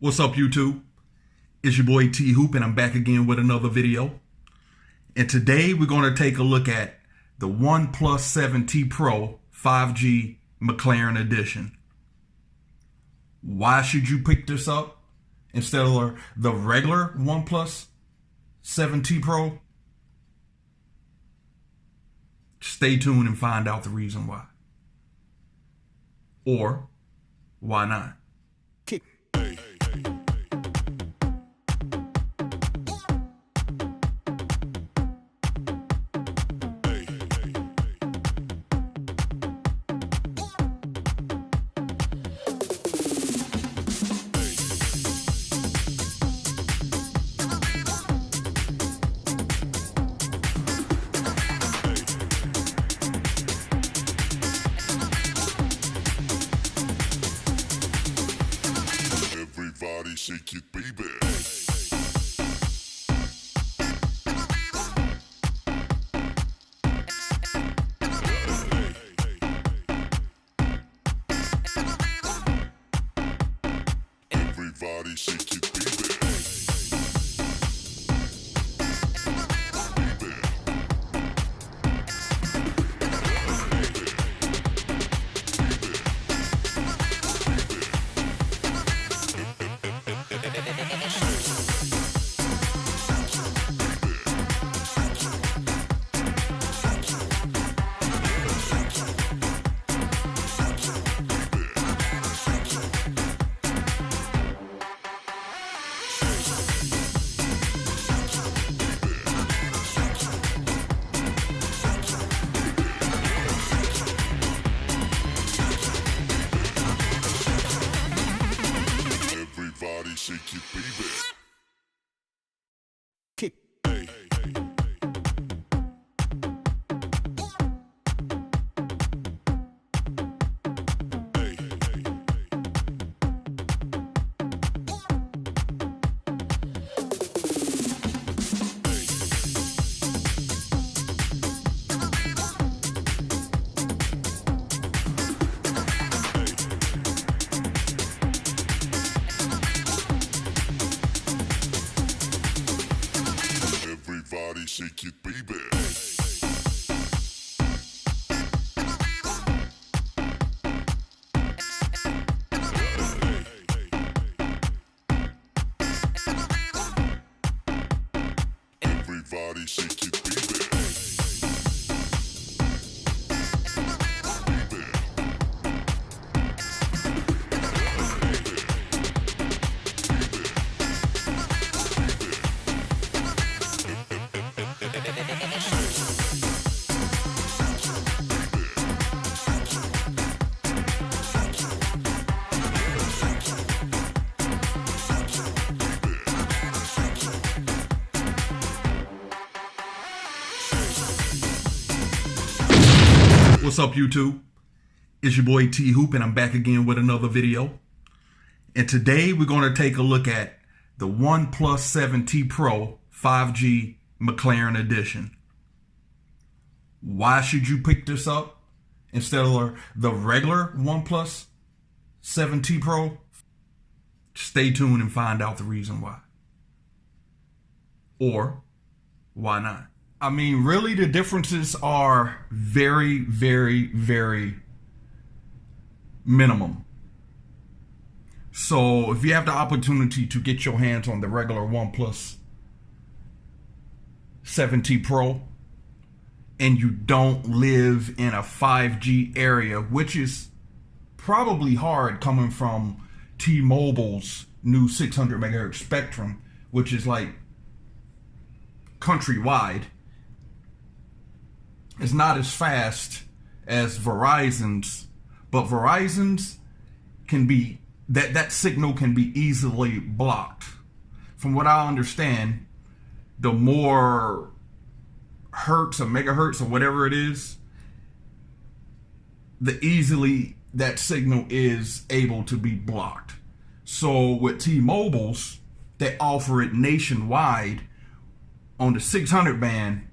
What's up, YouTube? It's your boy T Hoop, and I'm back again with another video. And today we're going to take a look at the OnePlus 7T Pro 5G McLaren Edition. Why should you pick this up instead of the regular OnePlus 7T Pro? Stay tuned and find out the reason why. Or why not? Everybody shake it, baby. Everybody shake it, baby. Everybody shake it, baby. Kick. Everybody shake it, baby. Everybody shake it, baby. What's up, YouTube? It's your boy T Hoop, and I'm back again with another video. And today we're going to take a look at the OnePlus 7T Pro 5G McLaren Edition. Why should you pick this up instead of the regular OnePlus 7T Pro? Stay tuned and find out the reason why. Or why not? I mean, really, the differences are very, very, very minimum. So if you have the opportunity to get your hands on the regular OnePlus 7T Pro and you don't live in a 5G area, which is probably hard coming from T-Mobile's new 600 megahertz spectrum, which is like countrywide. It's not as fast as Verizon's, but Verizon's can be, that signal can be easily blocked. From what I understand, the more hertz or megahertz or whatever it is, the easily that signal is able to be blocked. So with T-Mobile's, they offer it nationwide on the 600 band,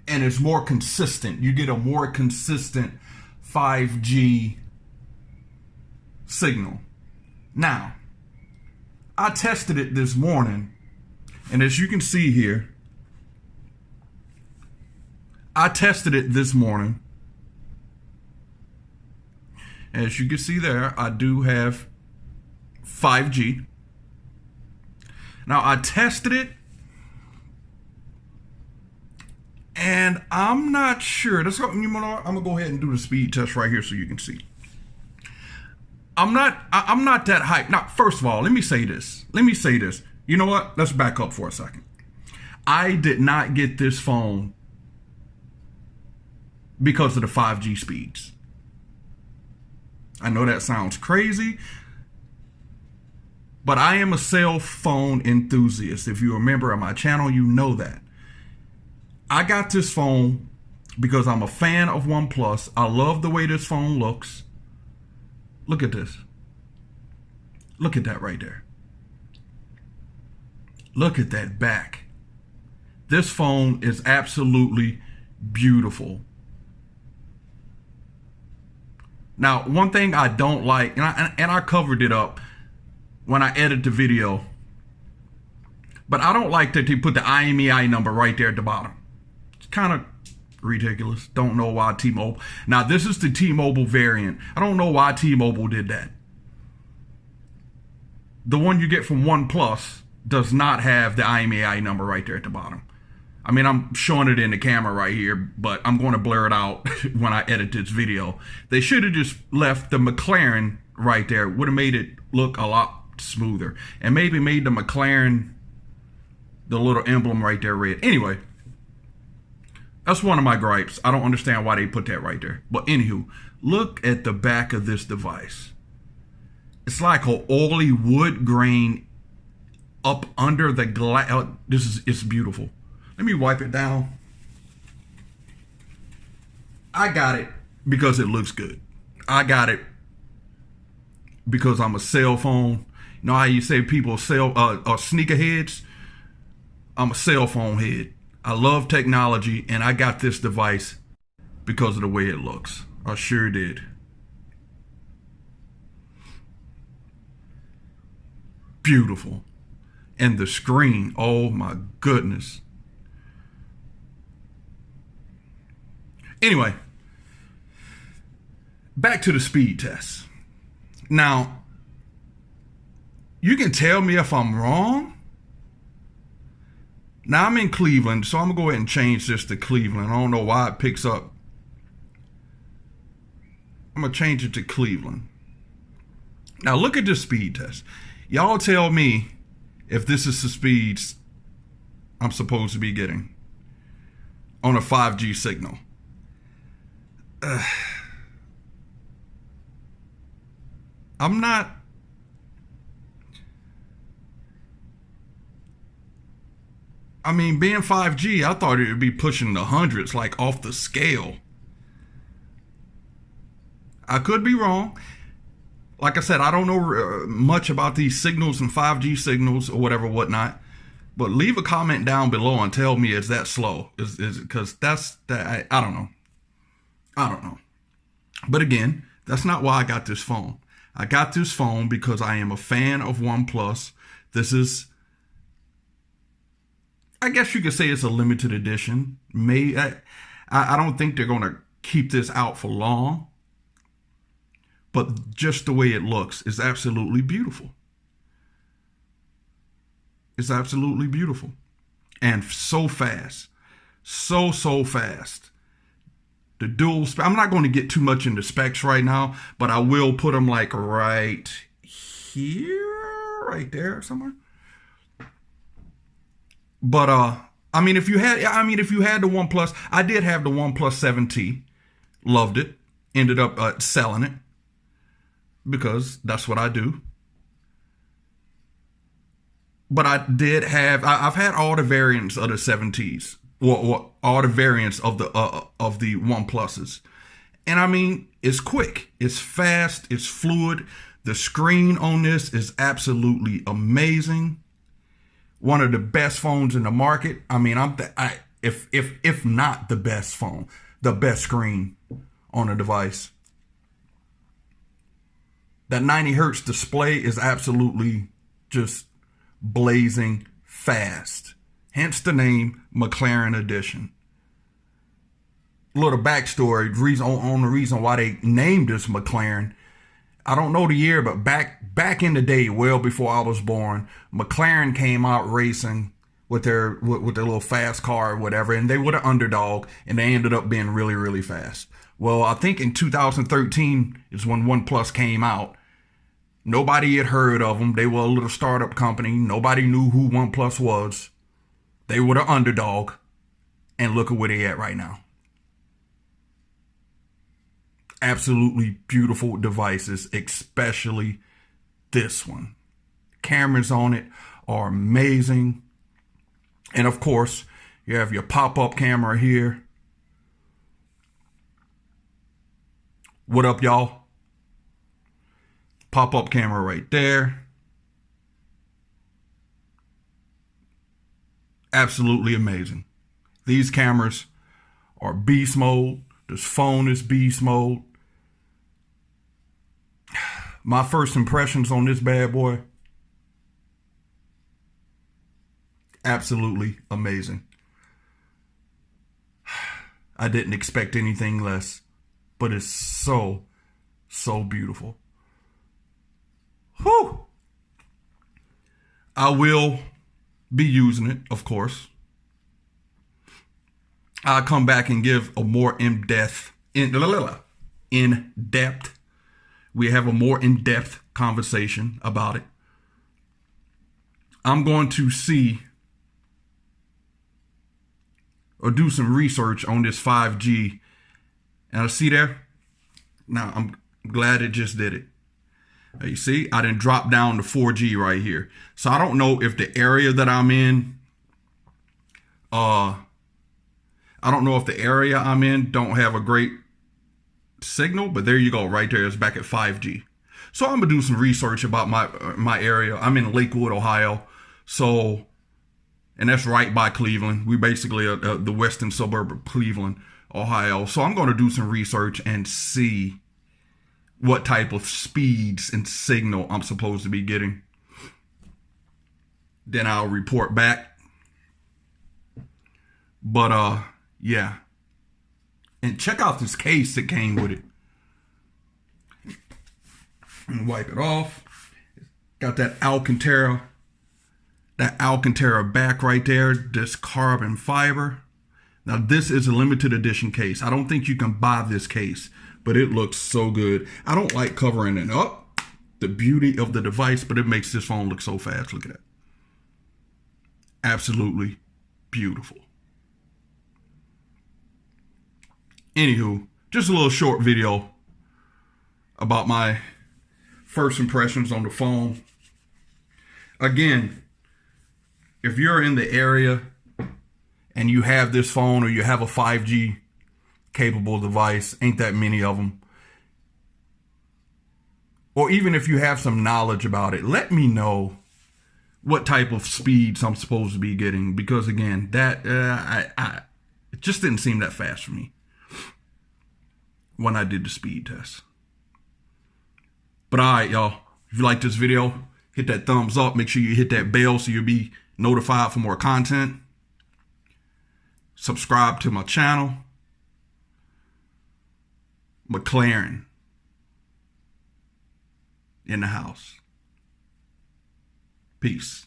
and it's more consistent. You get a more consistent 5G signal. Now, I tested it this morning, and as you can see here, I tested it this morning. As you can see there, I do have 5G. Now, I tested it, and I'm not sure. I'm gonna go ahead and do the speed test right here so you can see. I'm not that hyped. Now, first of all, let me say this. You know what? Let's back up for a second. I did not get this phone because of the 5G speeds. I know that sounds crazy, but I am a cell phone enthusiast. If you're a member of my channel, you know that. I got this phone because I'm a fan of OnePlus. I love the way this phone looks. Look at this. Look at that right there. Look at that back. This phone is absolutely beautiful. Now, one thing I don't like, and I covered it up when I edited the video, but I don't like that they put the IMEI number right there at the bottom. It's kind of ridiculous. Don't know why T-Mobile. Now, this is the T-Mobile variant. I don't know why T-Mobile did that. The one you get from OnePlus does not have the IMEI number right there at the bottom. I mean, I'm showing it in the camera right here, but I'm going to blur it out when I edit this video. They should have just left the McLaren right there. Would have made it look a lot smoother. And maybe made the McLaren, the little emblem right there, red. Anyway, that's one of my gripes. I don't understand why they put that right there. But anywho, look at the back of this device. It's like an oily wood grain up under the glass. It's beautiful. Let me wipe it down. I got it because it looks good. I got it because I'm a cell phone. You know how you say people are sneakerheads? I'm a cell phone head. I love technology, and I got this device because of the way it looks. I sure did. Beautiful. And the screen, oh my goodness. Anyway, back to the speed test. Now, you can tell me if I'm wrong. Now, I'm in Cleveland, so I'm going to go ahead and change this to Cleveland. I don't know why it picks up. I'm going to change it to Cleveland. Now, look at this speed test. Y'all tell me if this is the speeds I'm supposed to be getting on a 5G signal. I'm not. I mean, being 5G, I thought it would be pushing the hundreds, like off the scale. I could be wrong. Like I said, I don't know much about these signals and 5G signals or whatever, whatnot. But leave a comment down below and tell me, is that slow? Is because that's that. I don't know. I don't know. But again, that's not why I got this phone. I got this phone because I am a fan of OnePlus. This is, I guess you could say it's a limited edition. I don't think they're going to keep this out for long. But just the way it looks is absolutely beautiful. It's absolutely beautiful. And so fast. So fast. The dual, I'm not going to get too much into specs right now, but I will put them like right here, right there somewhere. But I mean, if you had the OnePlus, I did have the OnePlus 7T, loved it, ended up selling it because that's what I do. But I did have, I've had all the variants of the 7Ts. Or all the variants of the OnePluses. And I mean, it's quick, it's fast, it's fluid. The screen on this is absolutely amazing. One of the best phones in the market. I mean, if not the best phone, the best screen on a device. That 90 hertz display is absolutely just blazing fast. Hence the name McLaren Edition. A little backstory, on the reason why they named this McLaren. I don't know the year, but back in the day, well before I was born, McLaren came out racing with their little fast car or whatever, and they were the underdog, and they ended up being really, really fast. Well, I think in 2013 is when OnePlus came out. Nobody had heard of them. They were a little startup company. Nobody knew who OnePlus was. They were the underdog, and look at where they at right now. Absolutely beautiful devices, especially this one. Cameras on it are amazing. And of course, you have your pop-up camera here. What up, y'all? Pop-up camera right there. Absolutely amazing. These cameras are beast mode. This phone is beast mode. My first impressions on this bad boy, absolutely amazing. I didn't expect anything less, but it's so beautiful. Whew. I will be using it, of course. I'll come back and give a more in-depth. We have a more in-depth conversation about it. I'm going to see or do some research on this 5G. And I see there. Now, I'm glad it just did it. You see, I didn't drop down to 4G right here. So I don't know if the area that I'm in, don't have a great signal, but there you go, right there. It's back at 5G. So I'm gonna do some research about my area. I'm in Lakewood, Ohio, and that's right by Cleveland. We basically are the western suburb of Cleveland, Ohio. So I'm gonna do some research and see what type of speeds and signal I'm supposed to be getting. Then I'll report back. But yeah. And check out this case that came with it. And wipe it off. Got that Alcantara back right there. This carbon fiber. Now this is a limited edition case. I don't think you can buy this case, but it looks so good. I don't like covering it up. The beauty of the device, but it makes this phone look so fast. Look at that. Absolutely beautiful. Anywho, just a little short video about my first impressions on the phone. Again, if you're in the area and you have this phone or you have a 5G capable device, ain't that many of them. Or even if you have some knowledge about it, let me know what type of speeds I'm supposed to be getting. Because again, that it just didn't seem that fast for me when I did the speed test. But all right, y'all. If you like this video, hit that thumbs up. Make sure you hit that bell so you'll be notified for more content. Subscribe to my channel. McLaren in the house. Peace.